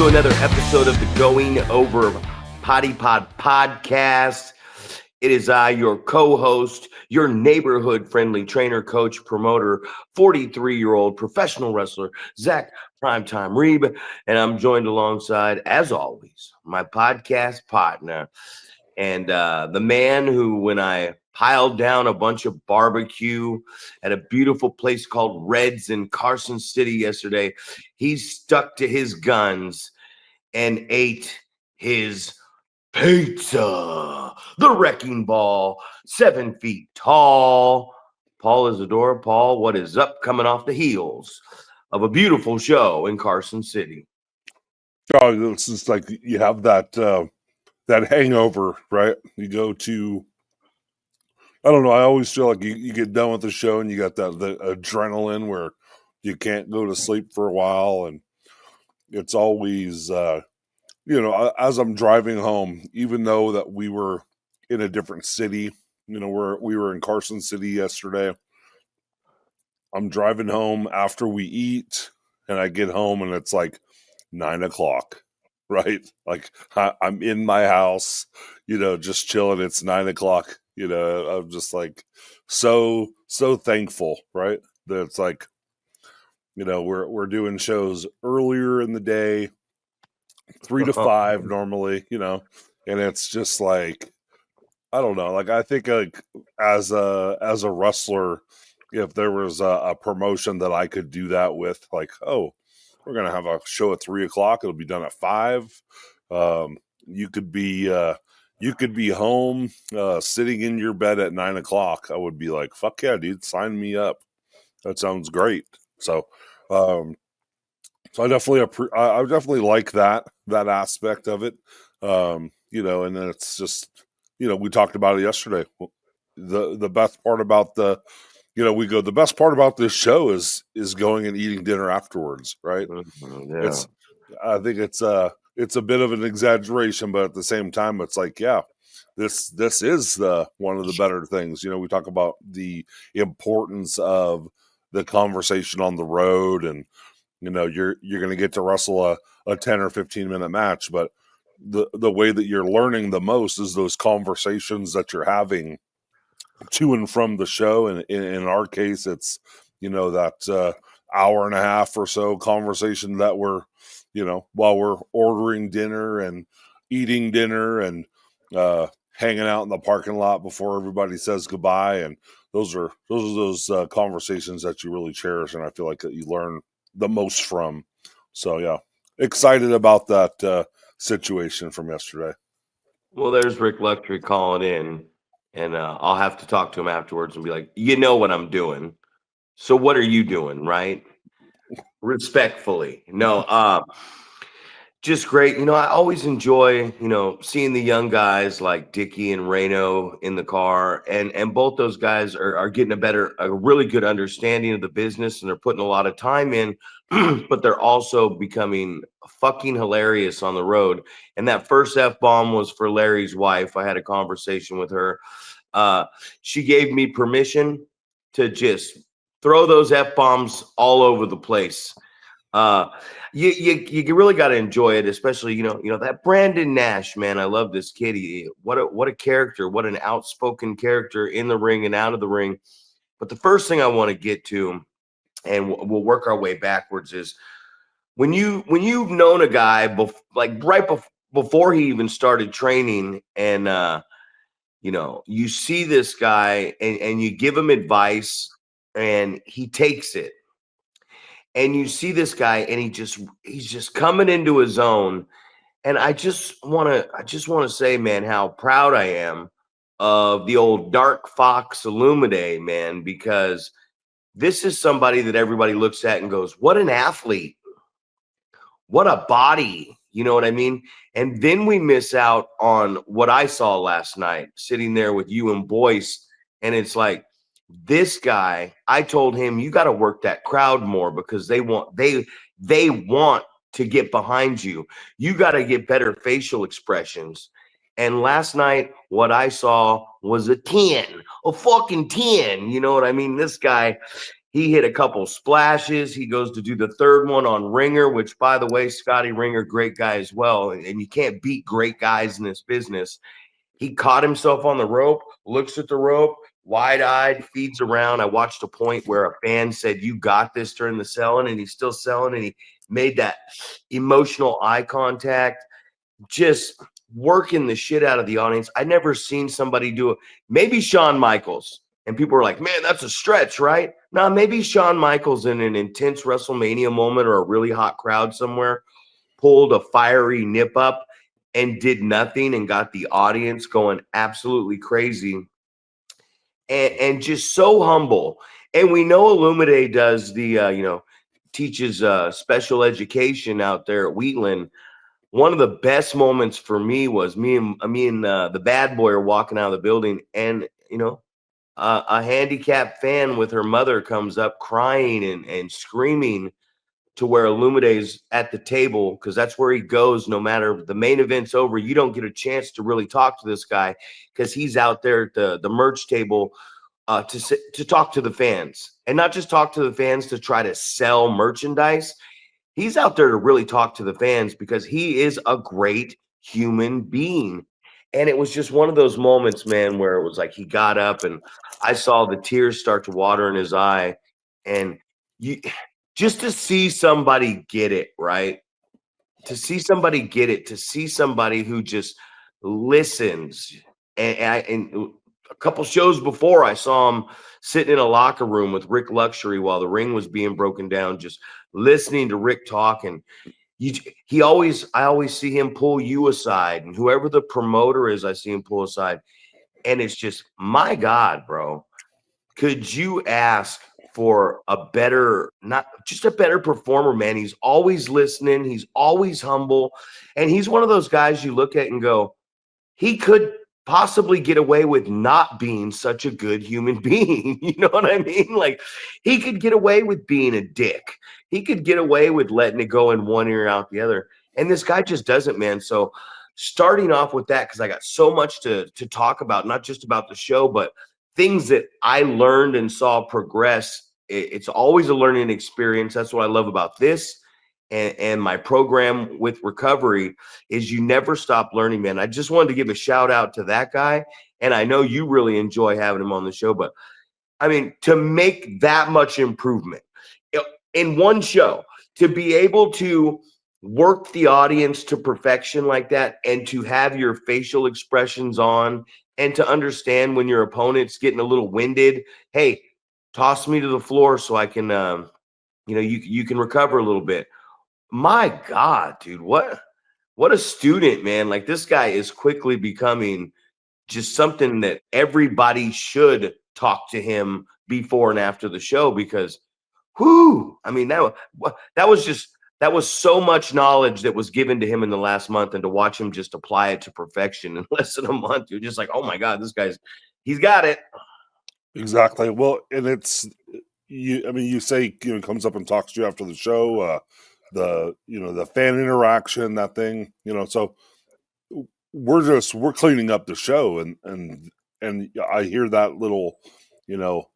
to another episode of the Going Over Potty Pod podcast. It is I, your co-host, your neighborhood-friendly trainer, coach, promoter, 43-year-old professional wrestler, Zack Primetime Reeb, and I'm joined alongside, as always, my podcast partner and the man who, when I piled down a bunch of barbecue at a beautiful place called Red's in Carson City yesterday, he stuck to his guns and ate his pizza. The Wrecking Ball, 7 feet tall. Paul Isadora. Paul, what is up coming off the heels of a beautiful show in Carson City? Oh, it's just like you have that hangover, right? You go to, I don't know, I always feel like you get done with the show and you got the adrenaline where you can't go to sleep for a while. And it's always, as I'm driving home, even though that we were in a different city, we were in Carson City yesterday. I'm driving home after we eat and I get home and it's like 9:00. Right? Like I'm in my house, just chilling. It's 9:00. I'm just like so thankful, right? That it's like, we're doing shows earlier in the day, 3 to 5 normally, and it's just like, I don't know. Like I think like as a wrestler, if there was a promotion that I could do that with, like, oh, we're gonna have a show at 3:00. It'll be done at 5. You could be home, sitting in your bed at 9:00. I would be like, fuck yeah, dude, sign me up. That sounds great. So I definitely like that aspect of it. And then it's just, we talked about it yesterday. The best part about the best part about this show is going and eating dinner afterwards, right? Yeah. I think it's a bit of an exaggeration, but at the same time, it's like, yeah, this is one of the better things. We talk about the importance of the conversation on the road, and you're going to get to wrestle a 10 or 15 minute match, but the way that you're learning the most is those conversations that you're having to and from the show. And in our case, it's, that hour and a half or so conversation that we're, while we're ordering dinner and eating dinner and hanging out in the parking lot before everybody says goodbye. And those are those conversations that you really cherish. And I feel like that you learn the most from. So yeah, excited about that situation from yesterday. Well, there's Rick Luxury calling in, and I'll have to talk to him afterwards and be like, you know what I'm doing. So what are you doing, right? Respectfully. No, just great. I always enjoy, seeing the young guys like Dickie and Reno in the car, and both those guys are getting a really good understanding of the business, and they're putting a lot of time in, but they're also becoming fucking hilarious on the road. And that first F-bomb was for Larry's wife. I had a conversation with her. She gave me permission to just throw those F-bombs all over the place. You really got to enjoy it, especially that Brandon Nash, man. I love this kid. What a character, what an outspoken character in the ring and out of the ring. But the first thing I want to get to, and we'll work our way backwards, is when you've known a guy before he even started training, and you see this guy and you give him advice and he takes it. And you see this guy, and he's just coming into his own. And I just want to say, man, how proud I am of the old Dark Fox Illumide, man, because this is somebody that everybody looks at and goes, what an athlete, what a body, you know what I mean? And then we miss out on what I saw last night, sitting there with you and Boyce, and it's like, this guy, I told him, you got to work that crowd more, because they want to get behind you. You got to get better facial expressions. And last night, what I saw was a 10, a fucking 10. You know what I mean? This guy, He hit a couple splashes. He goes to do the third one on Ringer, which, by the way, Scotty Ringer, great guy as well. And you can't beat great guys in this business. He caught himself on the rope, looks at the rope, wide-eyed, feeds around. I watched a point where a fan said, "You got this," during the selling, and he's still selling, and he made that emotional eye contact, just working the shit out of the audience. I never seen somebody do it. Maybe Shawn Michaels. And people are like, "Man, that's a stretch, right?" Now, maybe Shawn Michaels in an intense WrestleMania moment or a really hot crowd somewhere pulled a fiery nip up and did nothing and got the audience going absolutely crazy, and just so humble. And we know Illumide does the teaches special education out there at Wheatland. One of the best moments for me was me and the bad boy are walking out of the building, and a handicapped fan with her mother comes up crying and screaming to where Illumide's at the table, because that's where he goes. No matter the main event's over, you don't get a chance to really talk to this guy because he's out there at the merch table to talk to the fans, and not just talk to the fans to try to sell merchandise. He's out there to really talk to the fans because he is a great human being. And it was just one of those moments, man, where it was like he got up and I saw the tears start to water in his eye. And you just to see somebody get it, right? To see somebody get it, to see somebody who just listens. And a couple shows before, I saw him sitting in a locker room with Rick Luxury while the ring was being broken down, just listening to Rick talk. And I always see him pull you aside, and whoever the promoter is, I see him pull aside. And it's just, my God, bro, could you ask for a better, not just a better performer, man? He's always listening. He's always humble. And he's one of those guys you look at and go, he could possibly get away with not being such a good human being. You know what I mean? Like, he could get away with being a dick. He could get away with letting it go in one ear out the other. And this guy just doesn't, man. So starting off with that, because I got so much to talk about, not just about the show, but things that I learned and saw progress. It's always a learning experience. That's what I love about this. And my program with recovery is you never stop learning, man. I just wanted to give a shout out to that guy. And I know you really enjoy having him on the show, but I mean, to make that much improvement in one show, to be able to work the audience to perfection like that, and to have your facial expressions on, and to understand when your opponent's getting a little winded, hey, toss me to the floor so I can, you can recover a little bit. My God, dude, what a student, man. Like, this guy is quickly becoming just something that everybody should talk to him before and after the show, because whoo, I mean, that was so much knowledge that was given to him in the last month, and to watch him just apply it to perfection in less than a month, you're just like, oh my God, he's got it. Exactly. Well, and it's you. I mean, you say comes up and talks to you after the show. The fan interaction, that thing. So we're cleaning up the show, and I hear that little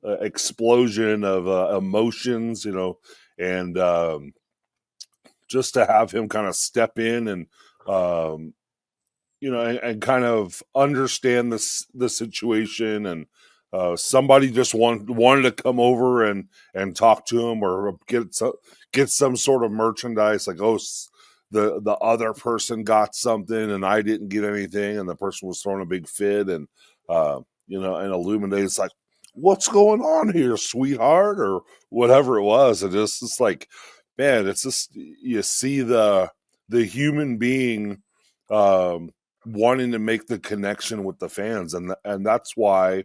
explosion of emotions. And just to have him kind of step in and and kind of understand the situation, and somebody just wanted to come over and talk to him, or get some sort of merchandise, like, oh, the other person got something and I didn't get anything, and the person was throwing a big fit, and and Illuminate's like, what's going on here, sweetheart, or whatever it was. And it's like, man, it's just, you see the human being wanting to make the connection with the fans, and that's why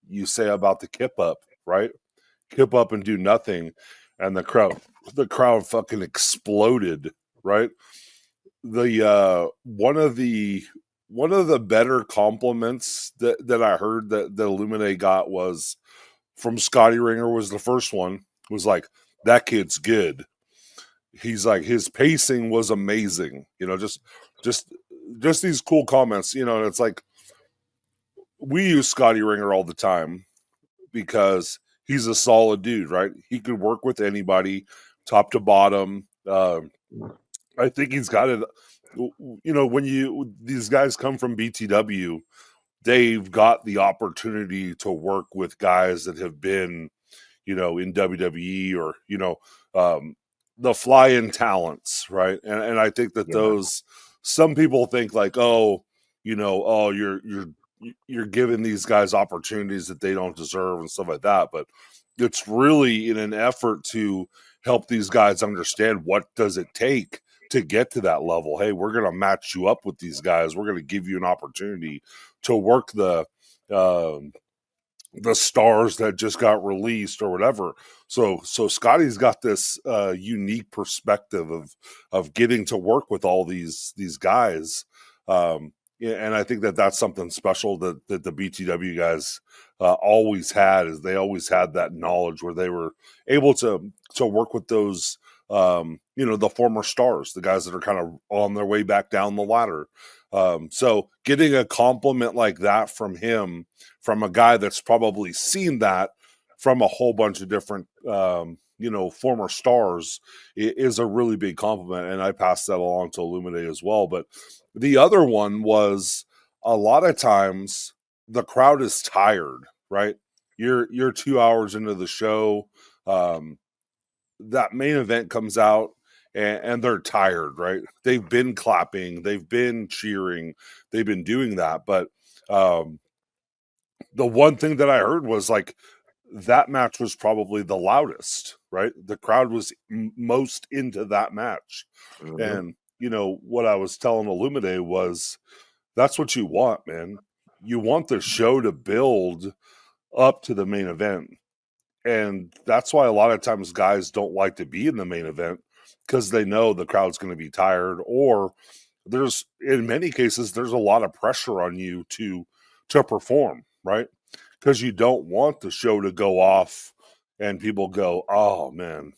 you say about the kip up, right? Kip up and do nothing, and the crowd fucking exploded, right? The one of the better compliments that I heard that Illuminate got was from Scotty Ringer. Was the first one, was like, that kid's good. He's like, his pacing was amazing. Just these cool comments. And it's like, we use Scotty Ringer all the time because he's a solid dude, right? He could work with anybody, top to bottom. I think he's got it. When these guys come from BTW, they've got the opportunity to work with guys that have been, in WWE or, the fly-in talents, right? And I think that Yeah. some people think like, oh, you're giving these guys opportunities that they don't deserve and stuff like that. But it's really in an effort to help these guys understand what does it take to get to that level. Hey, we're going to match you up with these guys. We're going to give you an opportunity to work the stars that just got released or whatever. So Scotty's got this unique perspective of getting to work with all these guys. And I think that that's something special that the BTW guys always had, is they always had that knowledge where they were able to work with those the former stars, the guys that are kind of on their way back down the ladder. So getting a compliment like that from him, from a guy that's probably seen that from a whole bunch of different former stars, is a really big compliment, and I passed that along to Illuminate as well. But the other one was, a lot of times the crowd is tired, right? You're 2 hours into the show, that main event comes out, and they're tired, right? They've been clapping, they've been cheering, they've been doing that. But the one thing that I heard was like, that match was probably the loudest, right? The crowd was most into that match. Mm-hmm. And, what I was telling Illuminate was, that's what you want, man. You want the show to build up to the main event. And that's why a lot of times guys don't like to be in the main event, because they know the crowd's going to be tired, or in many cases, there's a lot of pressure on you to perform, right? Because you don't want the show to go off and people go, oh man,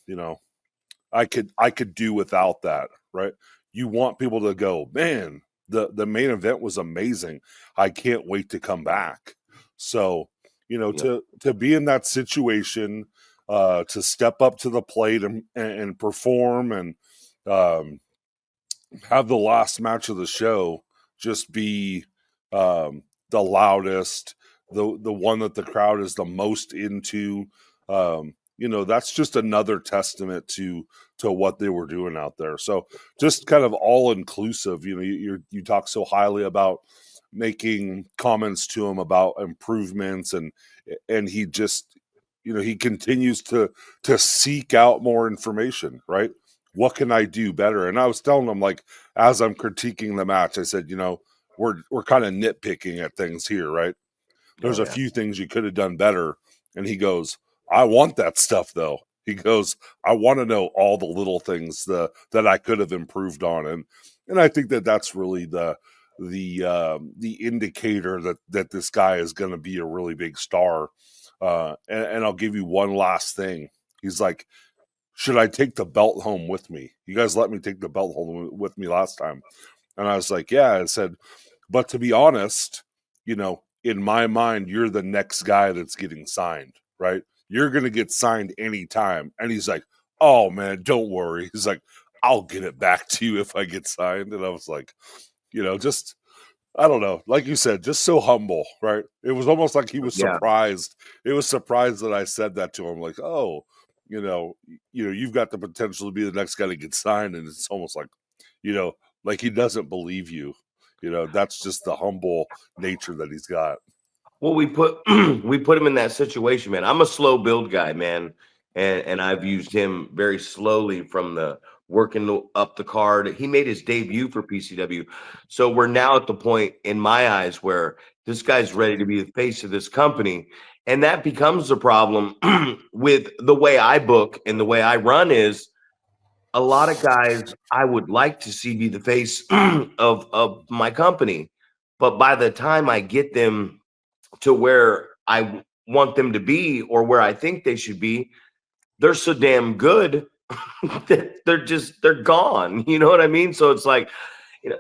I could do without that, right? You want people to go, man, the main event was amazing. I can't wait to come back. So, to be in that situation, to step up to the plate and perform, and have the last match of the show just be the loudest, the one that the crowd is the most into. That's just another testament to what they were doing out there. So just kind of all inclusive. You talk so highly about making comments to him about improvements, and he just, he continues to seek out more information, right? What can I do better? And I was telling him, like, as I'm critiquing the match, I said, we're kind of nitpicking at things here, right? There's a few things you could have done better. And he goes, I want that stuff though. He goes, I want to know all the little things that I could have improved on. And I think that that's really the indicator that this guy is going to be a really big star. And I'll give you one last thing. He's like, should I take the belt home with me? You guys let me take the belt home with me last time. And I was like, yeah. I said, but to be honest, in my mind, you're the next guy that's getting signed, right? You're going to get signed anytime. And he's like, oh man, don't worry. He's like, I'll get it back to you if I get signed. And I was like, just, I don't know. Like you said, just so humble, right? It was almost like he was surprised. It was surprised that I said that to him. Like, oh, you've got the potential to be the next guy to get signed. And it's almost like, like he doesn't believe you. That's just the humble nature that he's got. Well, we put him in that situation, man. I'm a slow build guy, man, and I've used him very slowly from the working up the card. He made his debut for PCW, so we're now at the point in my eyes where this guy's ready to be the face of this company, and that becomes the problem with the way I book and the way I run. Is a lot of guys I would like to see be the face of my company, but by the time I get them to where I want them to be or where I think they should be, they're so damn good that they're gone. You know what I mean? So it's like,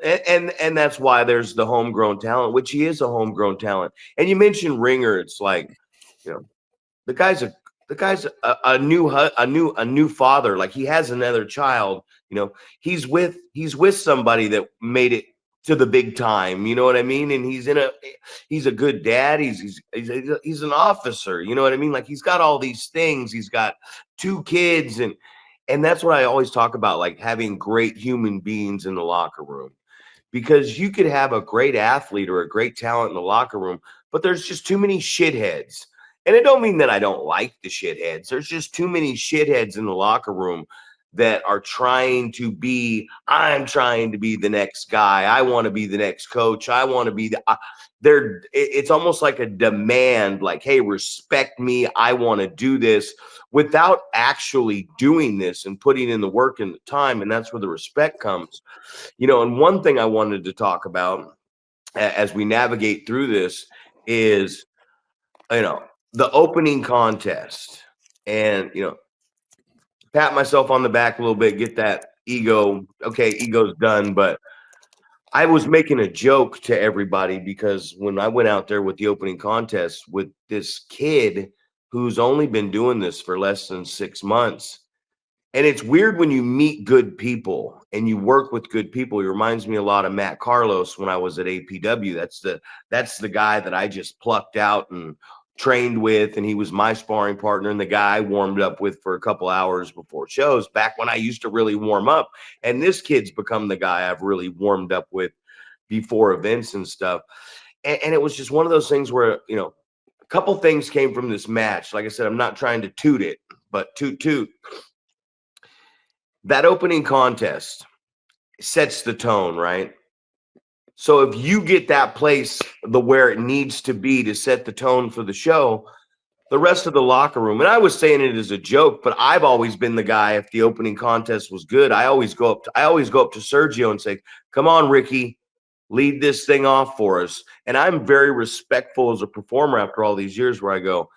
and that's why there's the homegrown talent, which he is a homegrown talent. And you mentioned Ringer. It's like, the the guy's a new father. Like, he has another child. He's with somebody that made it to the big time. You know what I mean? And he's a good dad. He's an officer. You know what I mean? Like, he's got all these things. He's got 2 kids, and that's what I always talk about, like having great human beings in the locker room. Because you could have a great athlete or a great talent in the locker room, but there's just too many shitheads. And it don't mean that I don't like the shitheads. There's just too many shitheads in the locker room that are I'm trying to be the next guy. I want to be the next coach. I want to be it's almost like a demand, like, hey, respect me. I want to do this, without actually doing this and putting in the work and the time. And that's where the respect comes. And one thing I wanted to talk about as we navigate through this is, the opening contest. And, pat myself on the back a little bit, get that ego. Okay, ego's done. But I was making a joke to everybody because when I went out there with the opening contest with this kid who's only been doing this for less than 6 months, and it's weird when you meet good people and you work with good people. It reminds me a lot of Matt Carlos when I was at APW. That's the guy that I just plucked out and trained with, and he was my sparring partner and the guy I warmed up with for a couple hours before shows back when I used to really warm up. And this kid's become the guy I've really warmed up with before events and stuff. And it was just one of those things where, a couple things came from this match. Like I said, I'm not trying to toot it, but toot. That opening contest sets the tone, right? So if you get that place where it needs to be to set the tone for the show, the rest of the locker room, and I was saying it as a joke, but I've always been the guy, if the opening contest was good, I always go up to Sergio and say, come on, Ricky, lead this thing off for us. And I'm very respectful as a performer after all these years, where I go,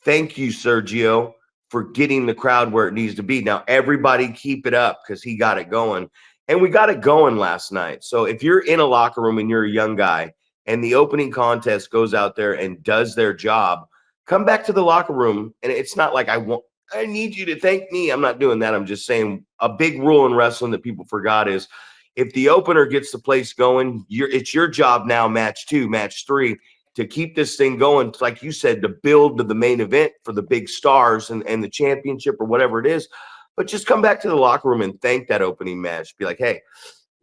thank you, Sergio, for getting the crowd where it needs to be. Now, everybody keep it up, because he got it going. And we got it going last night. So if you're in a locker room and you're a young guy and the opening contest goes out there and does their job, come back to the locker room. And it's not like I need you to thank me. I'm not doing that. I'm just saying a big rule in wrestling that people forgot is, if the opener gets the place going, it's your job now, match 2, match 3, to keep this thing going, like you said, to build to the main event for the big stars and the championship or whatever it is. But just come back to the locker room and thank that opening match. Be like, hey,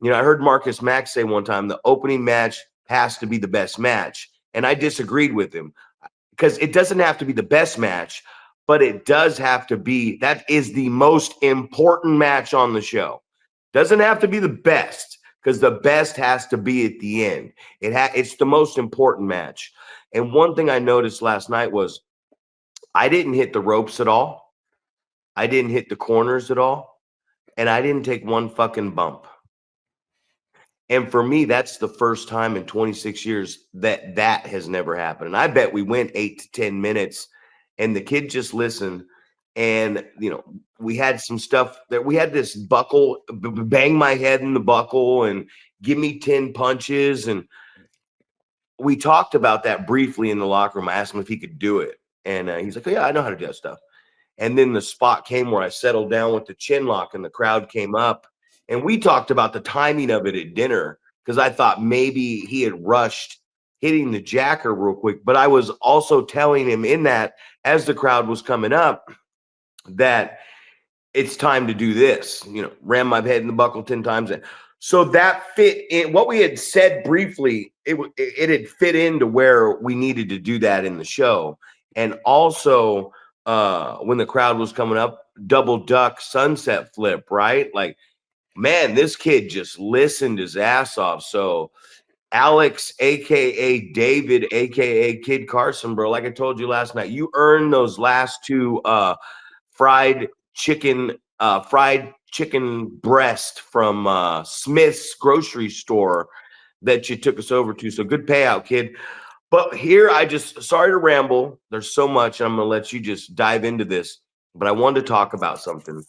I heard Marcus Max say one time, the opening match has to be the best match. And I disagreed with him, because it doesn't have to be the best match, but it does have to be, that is the most important match on the show. Doesn't have to be the best, because the best has to be at the end. It's the most important match. And one thing I noticed last night was I didn't hit the ropes at all. I didn't hit the corners at all. And I didn't take one fucking bump. And for me, that's the first time in 26 years that has never happened. And I bet we went 8 to 10 minutes and the kid just listened. And, we had some stuff that we had this buckle, bang my head in the buckle and give me 10 punches. And we talked about that briefly in the locker room. I asked him if he could do it. And he's like, oh, yeah, I know how to do that stuff. And then the spot came where I settled down with the chin lock and the crowd came up. And we talked about the timing of it at dinner, because I thought maybe he had rushed hitting the jacker real quick. But I was also telling him in that, as the crowd was coming up, that it's time to do this, ram my head in the buckle 10 times. So that fit in what we had said briefly. It had fit into where we needed to do that in the show. And also when the crowd was coming up, double duck sunset flip, right? Like, man, this kid just listened his ass off. So Alex, aka David, aka Kid Carson, bro, like I told you last night, you earned those last 2 fried chicken breast from Smith's grocery store that you took us over to. So good payout, kid. But here, sorry to ramble. There's so much. I'm going to let you just dive into this. But I wanted to talk about something.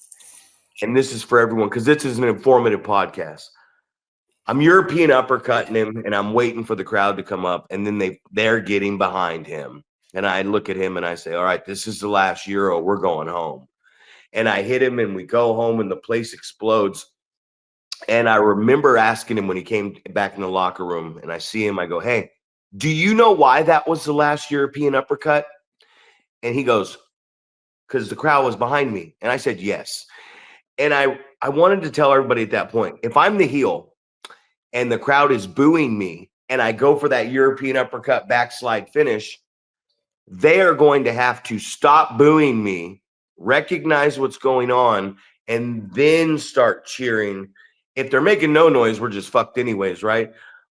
And this is for everyone, because this is an informative podcast. I'm European uppercutting him, and I'm waiting for the crowd to come up. And then they're getting behind him. And I look at him and I say, all right, this is the last Euro. We're going home. And I hit him and we go home and the place explodes. And I remember asking him when he came back in the locker room and I see him, I go, hey, do you know why that was the last European uppercut? And he goes, because the crowd was behind me. And I said, yes. And I wanted to tell everybody at that point, if I'm the heel and the crowd is booing me and I go for that European uppercut backslide finish, they are going to have to stop booing me, recognize what's going on, and then start cheering. If they're making no noise, we're just fucked anyways, right?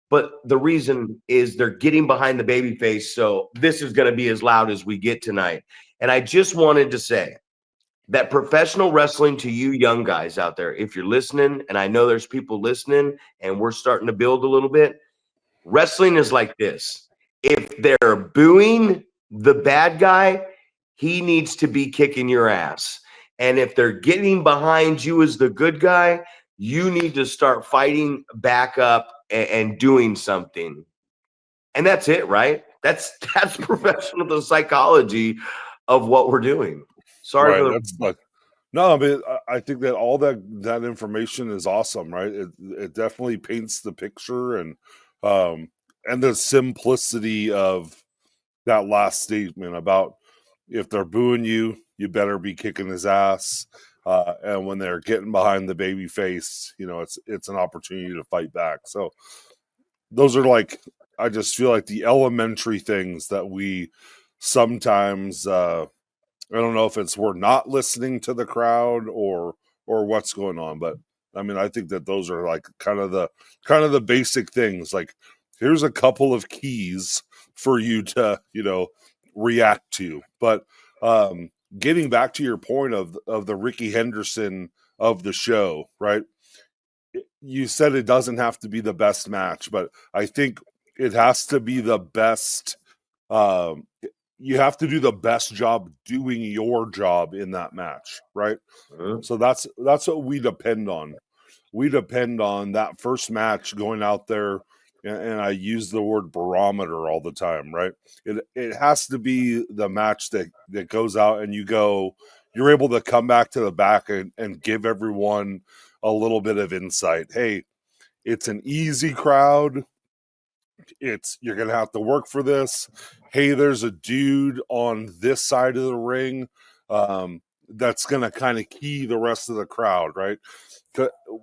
But the reason is they're getting behind the baby face. So this is going to be as loud as we get tonight. And I just wanted to say that professional wrestling, to you young guys out there, if you're listening, and I know there's people listening and we're starting to build a little bit, wrestling is like this. If they're booing the bad guy, he needs to be kicking your ass. And if they're getting behind you as the good guy, you need to start fighting back up and doing something. And that's it, right? That's professional the psychology of what we're doing. Sorry Right. for That's like, no, I mean, I think that all that information is awesome, right? It definitely paints the picture um and the simplicity of that last statement about if they're booing you, you better be kicking his ass. And when they're getting behind the baby face, it's an opportunity to fight back. So those are like, I just feel like the elementary things that we sometimes I don't know if it's we're not listening to the crowd or what's going on, but I mean, I think that those are like kind of the basic things. Like, here's a couple of keys for you to react to. But getting back to your point of the Ricky Henderson of the show, right? You said it doesn't have to be the best match, but I think it has to be the best. Um, you have to do the best job doing your job in that match, right? Mhm. So that's what we depend on. We depend on that first match going out there, and I use the word barometer all the time, right? It has to be the match that goes out and you're able to come back to the back and give everyone a little bit of insight. Hey, it's an easy crowd. You're gonna have to work for this. Hey, there's a dude on this side of the ring that's gonna kind of key the rest of the crowd, right?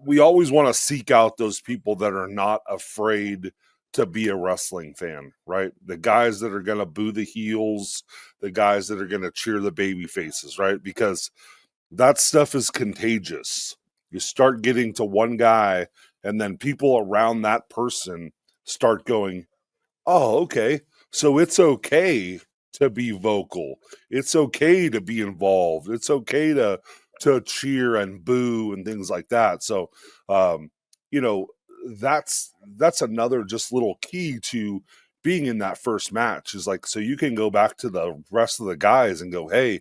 We always want to seek out those people that are not afraid to be a wrestling fan, right? The guys that are gonna boo the heels, the guys that are gonna cheer the baby faces, right? Because that stuff is contagious. You start getting to one guy, and then people around that person start going, oh, okay. So it's okay to be vocal. It's okay to be involved. It's okay to cheer and boo and things like that. So you know, that's another just little key to being in that first match is like, so you can go back to the rest of the guys and go, hey,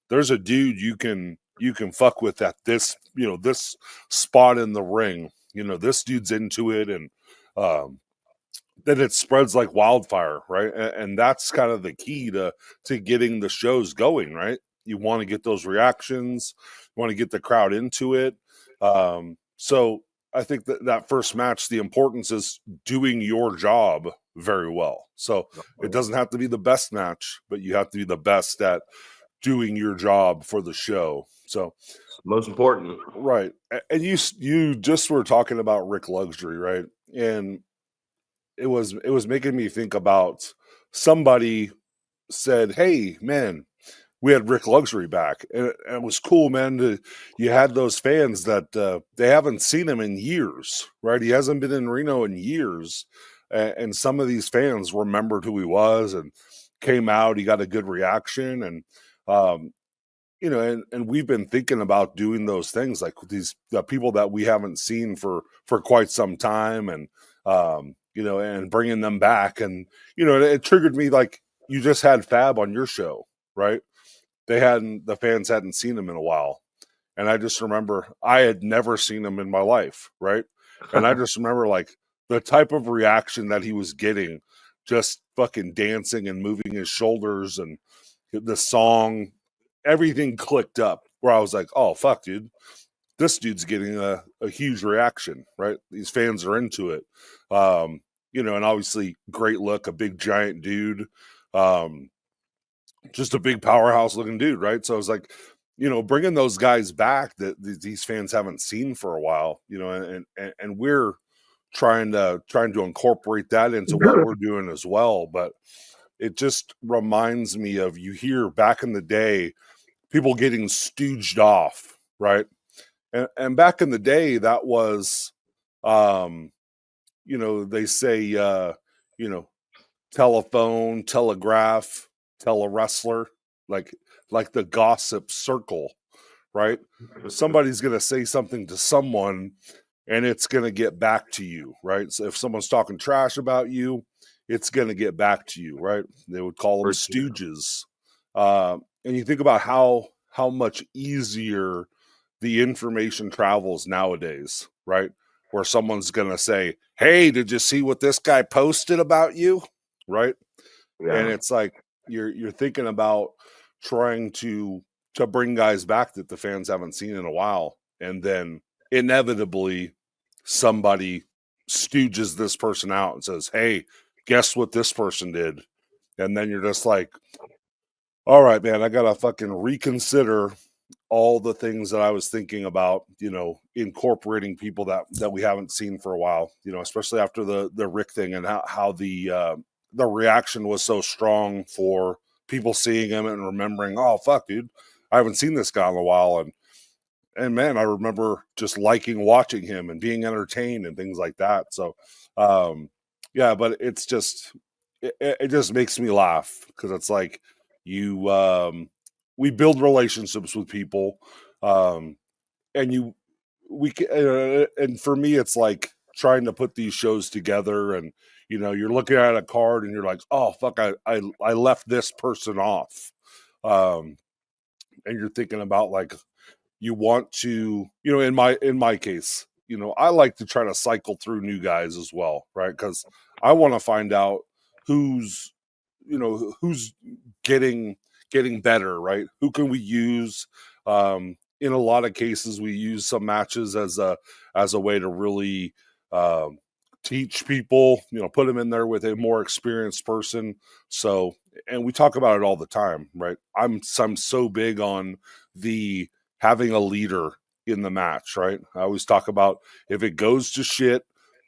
there's a dude you can fuck with at this, this spot in the ring. This dude's into it, and then it spreads like wildfire, right? And that's kind of the key to getting the shows going, right? You want to get those reactions, you want to get the crowd into it. So I think that first match, the importance is doing your job very well. So it doesn't have to be the best match, but you have to be the best at doing your job for the show. So Most important. right. And you just were talking about Rick Luxury, right? And it was making me think about somebody said, hey man, we had Rick Luxury back, and it was cool, man. You had those fans that they haven't seen him in years, right? He hasn't been in Reno in years, and some of these fans remembered who he was and came out. He got a good reaction, and um, and we've been thinking about doing those things like these people that we haven't seen for quite some time, and and bringing them back, and it triggered me like you just had Fab on your show, right? The fans hadn't seen him in a while, and I just remember I had never seen him in my life, right? And I just remember like the type of reaction that he was getting just fucking dancing and moving his shoulders, and the song, everything clicked up where I was like, oh, fuck, dude. This dude's getting a huge reaction, right? These fans are into it. You know, and obviously great look, a big giant dude. Just a big powerhouse looking dude, right? So I was like, you know, bringing those guys back that these fans haven't seen for a while, you know, and we're trying to incorporate that into what we're doing as well. But it just reminds me of, you hear back in the day, people getting stooged off, right? And back in the day, that was, you know, they say, you know, telephone, telegraph, telewrestler, like like the gossip circle, right? Somebody's going to say something to someone and it's going to get back to you, right? So if someone's talking trash about you, it's going to get back to you, right? They would call them stooges. And you think about how much easier the information travels nowadays, right? Where someone's going to say, "Hey, did you see what this guy posted about you?" Right? Yeah. And it's like you're thinking about trying to bring guys back that the fans haven't seen in a while, and then inevitably somebody stooges this person out and says, "Hey, guess what this person did?" And then you're just like, "All right, man, I gotta fucking reconsider all the things that I was thinking about, you know, incorporating people that we haven't seen for a while, you know, especially after the Rick thing, and how the reaction was so strong for people seeing him and remembering, oh fuck, dude, I haven't seen this guy in a while, and man, I remember just liking watching him and being entertained and things like that. So, yeah, but it's just it just makes me laugh because it's like you we build relationships with people, um, and and for me, it's like trying to put these shows together, and you know, you're looking at a card and you're like, oh fuck, I left this person off, um, and you're thinking about like, you want to, you know, in my case, you know, I like to try to cycle through new guys as well, right? Because I want to find out who's, you know, who's getting better, right? Who can we use? In a lot of cases, we use some matches as a way to really um, teach people, you know, put them in there with a more experienced person. So, and we talk about it all the time, right? I'm so big on the having a leader in the match, right? I always talk about, if it goes to shit,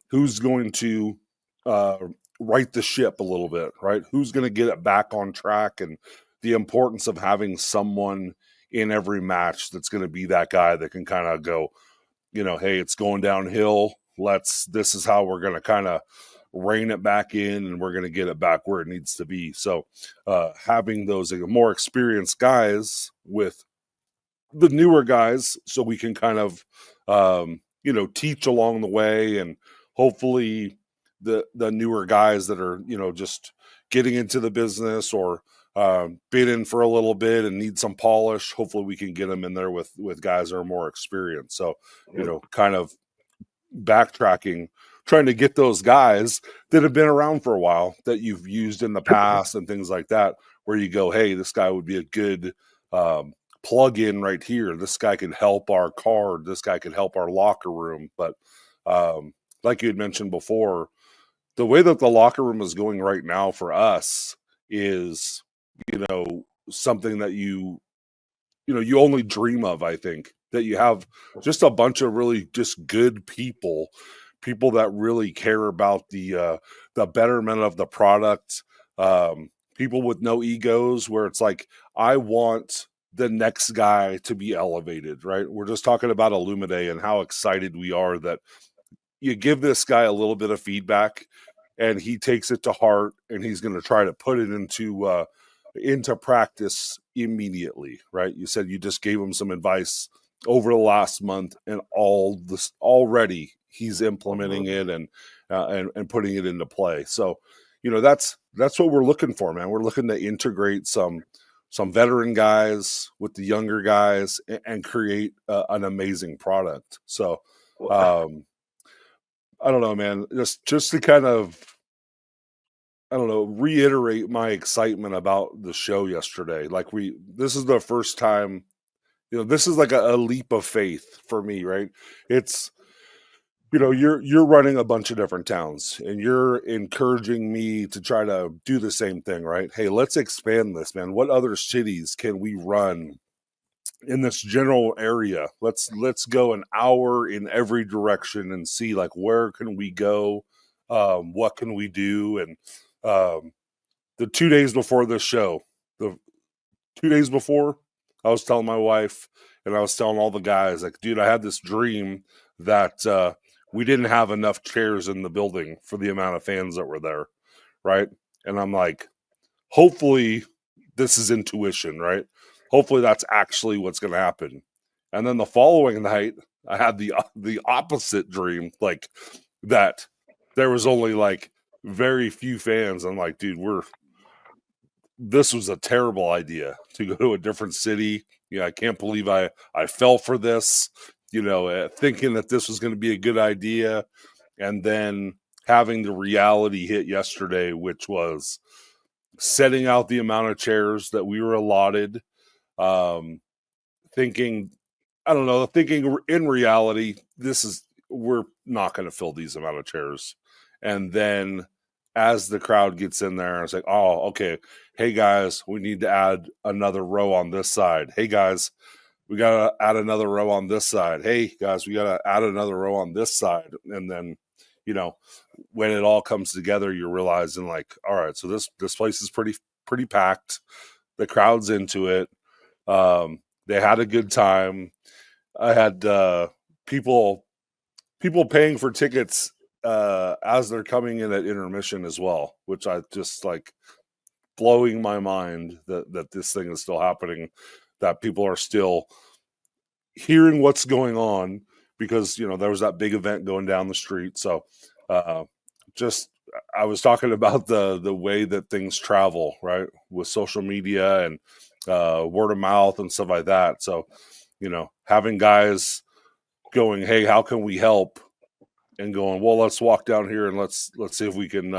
who's going to uh, right the ship a little bit, right? Who's going to get it back on track, and the importance of having someone in every match that's going to be that guy that can kind of go, you know, hey, it's going downhill. This is how we're going to kind of rein it back in, and we're going to get it back where it needs to be. So having those more experienced guys with the newer guys, so we can kind of you know, teach along the way, and hopefully the newer guys that are, you know, just getting into the business, or been in for a little bit and need some polish, hopefully we can get them in there with guys that are more experienced. So, you know, kind of backtracking, trying to get those guys that have been around for a while that you've used in the past and things like that, where you go, hey, this guy would be a good plug in right here. This guy could help our card. This guy could help our locker room. But like you had mentioned before, the way that the locker room is going right now for us is, you know, something that you know, you only dream of. I think that you have just a bunch of really just good people that really care about the betterment of the product, people with no egos, where it's like, I want the next guy to be elevated, right? We're just talking about Illumide and how excited we are that you give this guy a little bit of feedback and he takes it to heart, and he's going to try to put it into practice immediately, right? You said you just gave him some advice over the last month, and all this already he's implementing it and putting it into play. So, you know, that's what we're looking for, man. We're looking to integrate some veteran guys with the younger guys, and create an amazing product. So, I don't know, man. Just to kind of I don't know, reiterate my excitement about the show yesterday. Like this is the first time, this is like a leap of faith for me, right? It's, you're running a bunch of different towns and you're encouraging me to try to do the same thing, right? Hey, let's expand this, man. What other cities can we run in this general area? Let's go an hour in every direction and see like where can we go, what can we do, and the 2 days before this show, the 2 days before, I was telling my wife and I was telling all the guys, like, dude, I had this dream that we didn't have enough chairs in the building for the amount of fans that were there, right? And I'm like, hopefully this is intuition, right? Hopefully that's actually what's going to happen. And then the following night, I had the opposite dream, like that there was only like very few fans. I'm like, dude, this was a terrible idea to go to a different city. I can't believe I fell for this, thinking that this was going to be a good idea. And then having the reality hit yesterday, which was setting out the amount of chairs that we were allotted, thinking in reality, we're not going to fill these amount of chairs. And then as the crowd gets in there, it's like, oh, okay. Hey guys, we need to add another row on this side. Hey guys, we got to add another row on this side. Hey guys, we got to add another row on this side. And then, when it all comes together, you're realizing like, all right, so this place is pretty packed. The crowd's into it. They had a good time. I had people paying for tickets as they're coming in at intermission as well, which I just like blowing my mind that this thing is still happening, that people are still hearing what's going on because, there was that big event going down the street. So I was talking about the way that things travel, right? With social media and word of mouth and stuff like that. So, having guys going, hey, how can we help? And going, well, let's walk down here and let's see if we can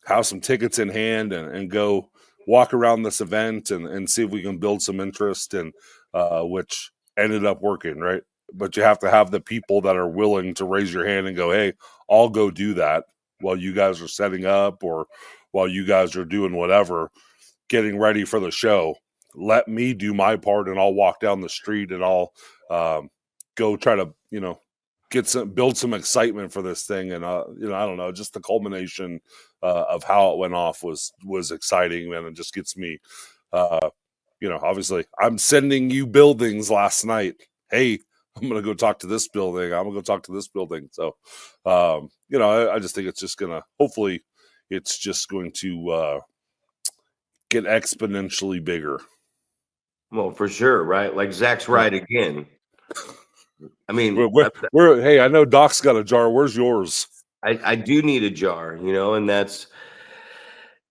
have some tickets in hand and go walk around this event and see if we can build some interest, and which ended up working, right? But you have to have the people that are willing to raise your hand and go, hey, I'll go do that while you guys are setting up or while you guys are doing whatever, getting ready for the show. Let me do my part and I'll walk down the street and I'll go try to, build some excitement for this thing. And, I don't know, just the culmination of how it went off was exciting, man. It just gets me, obviously I'm sending you buildings last night. Hey, I'm going to go talk to this building. I'm going to go talk to this building. So, I just think it's just going to, hopefully it's just going to get exponentially bigger. Well, for sure, right? Like Zach's right again. I mean, hey, I know Doc's got a jar. Where's yours? I do need a jar, and that's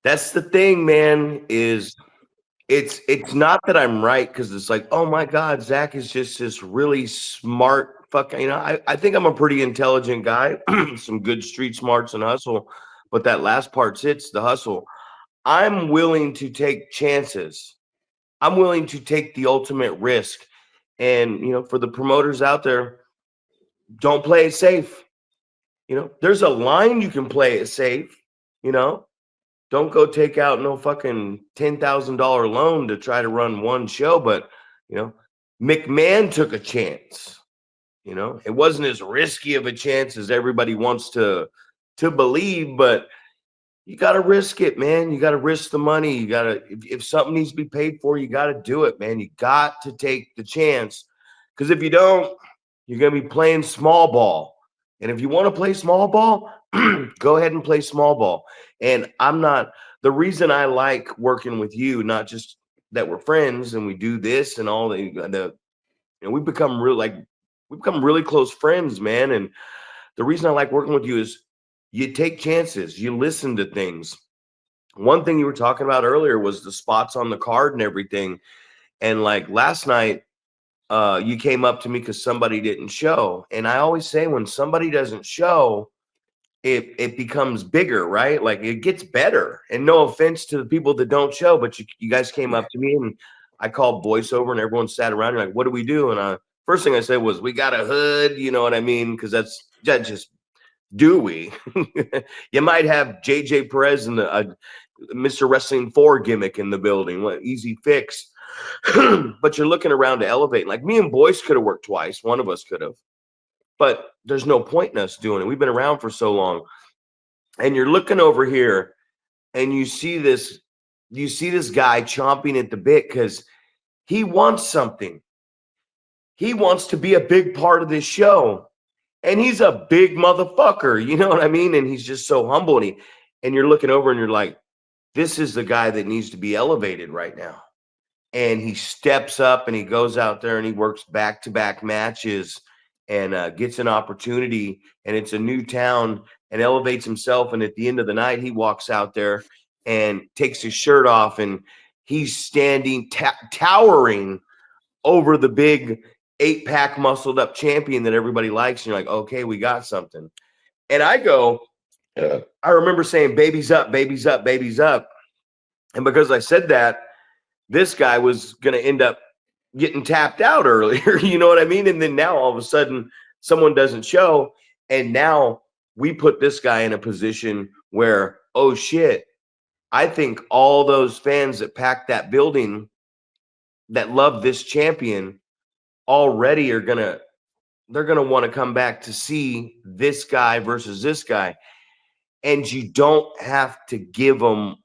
the thing, man, is it's not that I'm right, because it's like, oh my God, Zach is just this really smart fucking, I think I'm a pretty intelligent guy, some good street smarts and hustle, but that last part's it's the hustle. I'm willing to take chances. I'm willing to take the ultimate risk. And, for the promoters out there, don't play it safe. There's a line you can play it safe, don't go take out no fucking $10,000 loan to try to run one show. But, McMahon took a chance. It wasn't as risky of a chance as everybody wants to believe, but you got to risk it, man. You got to risk the money. You got to, if something needs to be paid for, you got to do it, man. You got to take the chance, because if you don't, you're going to be playing small ball. And if you want to play small ball, go ahead and play small ball. And the reason I like working with you, not just that we're friends and we do this and all and we've become really close friends, man. And the reason I like working with you is you take chances, you listen to things. One thing you were talking about earlier was the spots on the card and everything. And like last night, you came up to me because somebody didn't show. And I always say, when somebody doesn't show, it becomes bigger, right? Like it gets better. And no offense to the people that don't show, but you guys came up to me and I called voiceover and everyone sat around and like, what do we do? And first thing I said was, we got a hood, you know what I mean? Because that's just do we? You might have JJ Perez and the Mr. Wrestling 4 gimmick in the building. What easy fix. But you're looking around to elevate. Like me and Boyce could have worked twice. One of us could have. But there's no point in us doing it. We've been around for so long. And you're looking over here and you see this guy chomping at the bit because he wants something. He wants to be a big part of this show. And he's a big motherfucker, you know what I mean? And he's just so humble. And you're looking over and you're like, this is the guy that needs to be elevated right now. And he steps up and he goes out there and he works back-to-back matches and gets an opportunity. And it's a new town and elevates himself. And at the end of the night, he walks out there and takes his shirt off and he's standing towering over the big 8-pack muscled up champion that everybody likes. And you're like, okay, we got something. And I remember saying, baby's up, baby's up, baby's up. And because I said that, this guy was going to end up getting tapped out earlier. You know what I mean? And then now all of a sudden someone doesn't show. And now we put this guy in a position where, oh shit, I think all those fans that packed that building that love this champion already they're going to want to come back to see this guy versus this guy. And you don't have to give them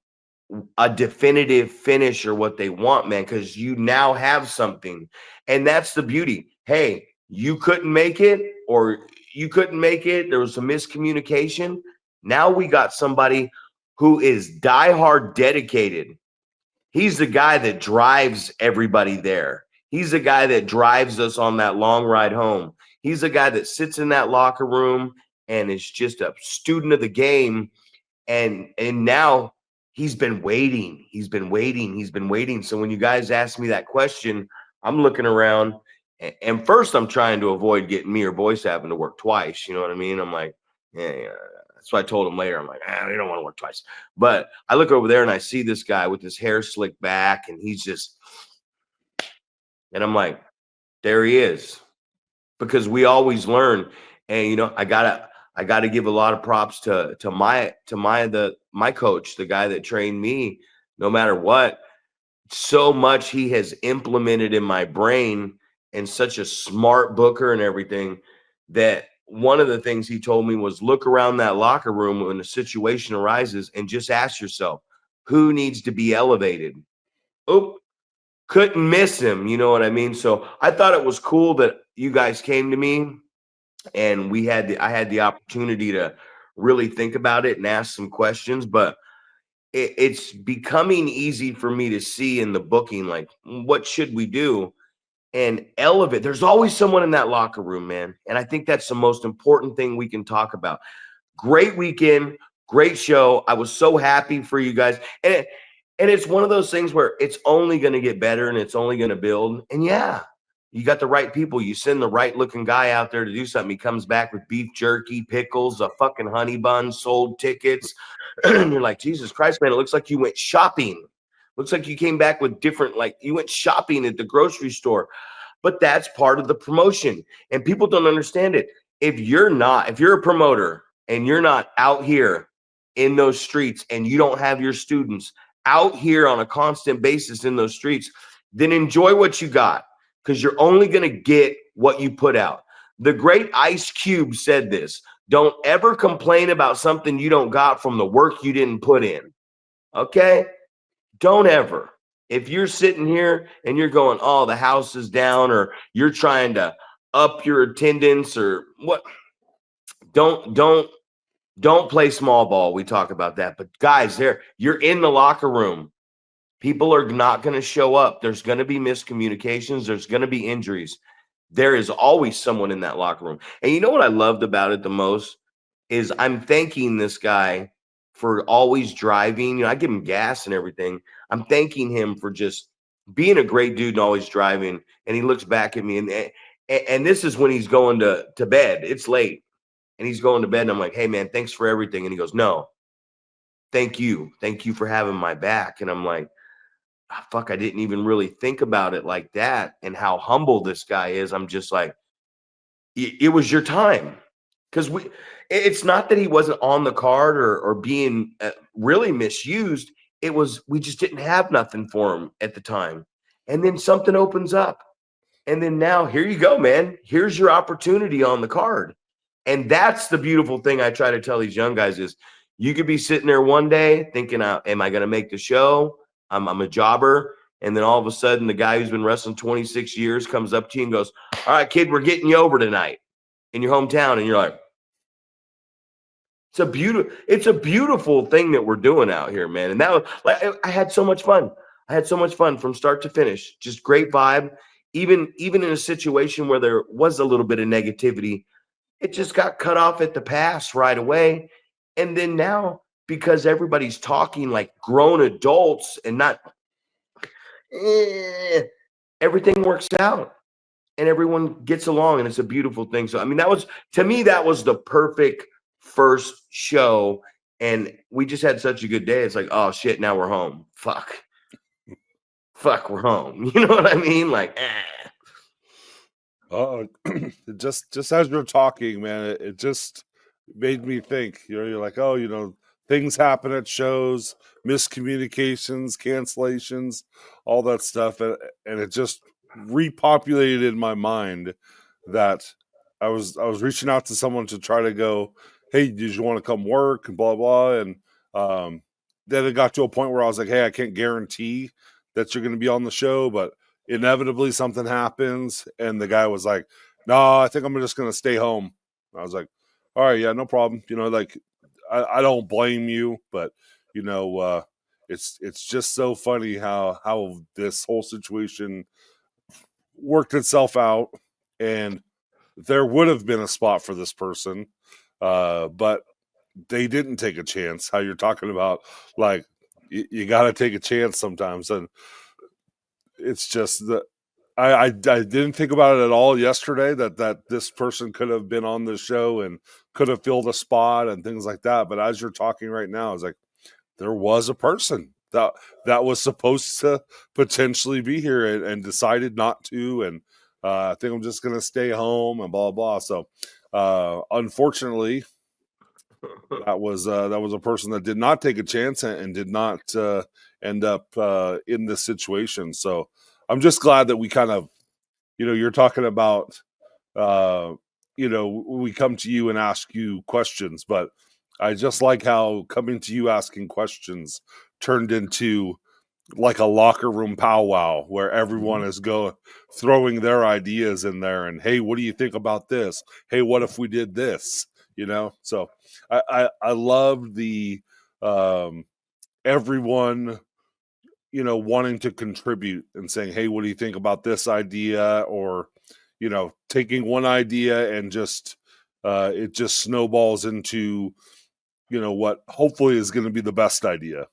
a definitive finish or what they want, man, because you now have something. And that's the beauty. Hey, you couldn't make it or you couldn't make it. There was some miscommunication. Now we got somebody who is diehard dedicated. He's the guy that drives everybody there. He's the guy that drives us on that long ride home. He's the guy that sits in that locker room and is just a student of the game. And now he's been waiting. He's been waiting. So when you guys ask me that question, I'm looking around and first I'm trying to avoid getting me or Boyce having to work twice. You know what I mean? I'm like, yeah. That's what I told him later. I'm like, we don't want to work twice. But I look over there and I see this guy with his hair slicked back and he's just, and I'm like, there he is. Because we always learn. And, you know, I gotta give a lot of props to my coach, the guy that trained me, no matter what. So much he has implemented in my brain and such a smart booker and everything that one of the things he told me was look around that locker room when a situation arises and just ask yourself, who needs to be elevated? Oh, couldn't miss him. You know what I mean? So I thought it was cool that you guys came to me and I had the opportunity to really think about it and ask some questions, but it's becoming easy for me to see in the booking, like, what should we do? And elevate. There's always someone in that locker room, man. And I think that's the most important thing we can talk about. Great weekend, great show. I was so happy for you guys. And it's one of those things where it's only going to get better and it's only going to build. And yeah, you got the right people. You send the right looking guy out there to do something. He comes back with beef jerky, pickles, a fucking honey bun, sold tickets. And you're like, Jesus Christ, man, it looks like you went shopping. Looks like you came back with different, like you went shopping at the grocery store. But that's part of the promotion. And people don't understand it. If you're a promoter and you're not out here in those streets and you don't have your students out here on a constant basis in those streets, then enjoy what you got because you're only going to get what you put out. The great Ice Cube said this: don't ever complain about something you don't got from the work you didn't put in. Okay? Don't ever. If you're sitting here and you're going, oh, the house is down, or you're trying to up your attendance or what, don't play small ball. We talk about that. But guys, you're in the locker room. People are not going to show up. There's going to be miscommunications. There's going to be injuries. There is always someone in that locker room. And you know what I loved about it the most is I'm thanking this guy for always driving. You know, I give him gas and everything. I'm thanking him for just being a great dude and always driving. And he looks back at me and this is when he's going to bed. It's late. and he's going to bed. And I'm like, hey, man, thanks for everything. And he goes, no, thank you. Thank you for having my back. And I'm like, fuck, I didn't even really think about it like that and how humble this guy is. I'm just like, it was your time. Because it's not that he wasn't on the card or being really misused. It was, we just didn't have nothing for him at the time. And then something opens up. And then now here you go, man. Here's your opportunity on the card. And that's the beautiful thing I try to tell these young guys is you could be sitting there one day thinking, am I going to make the show? I'm a jobber. And then all of a sudden, the guy who's been wrestling 26 years comes up to you and goes, all right, kid, we're getting you over tonight in your hometown. And you're like, it's a beautiful thing that we're doing out here, man. And that was like, I had so much fun. I had so much fun from start to finish. Just great vibe. Even in a situation where there was a little bit of negativity, it just got cut off at the pass right away. And then now, because everybody's talking like grown adults and not everything works out and everyone gets along, and it's a beautiful thing. So, I mean, to me, that was the perfect first show. And we just had such a good day. It's like, oh shit, now we're home. Fuck, we're home. You know what I mean? Like, just as you're talking, man, it just made me think. You're like, oh, things happen at shows, miscommunications, cancellations, all that stuff, and it just repopulated in my mind that I was reaching out to someone to try to go, hey, did you want to come work and blah blah, and then it got to a point where I was like, hey, I can't guarantee that you're going to be on the show, but inevitably something happens. And the guy was like, no, I think I'm just going to stay home. I was like, all right, yeah, no problem. Like I don't blame you, but it's just so funny how this whole situation worked itself out, and there would have been a spot for this person, but they didn't take a chance. How you're talking about, like, you got to take a chance sometimes, and it's just that I didn't think about it at all yesterday that this person could have been on the show and could have filled a spot and things like that. But as you're talking right now, it's like there was a person that was supposed to potentially be here and decided not to, and I think I'm just gonna stay home and blah blah. So unfortunately, that was a person that did not take a chance and did not end up in this situation. So I'm just glad that we kind of, you're talking about, we come to you and ask you questions, but I just like how coming to you asking questions turned into like a locker room powwow where everyone is throwing their ideas in there and, hey, what do you think about this? Hey, what if we did this? So I love the everyone wanting to contribute and saying, hey, what do you think about this idea? Or taking one idea and just it just snowballs into what hopefully is going to be the best idea.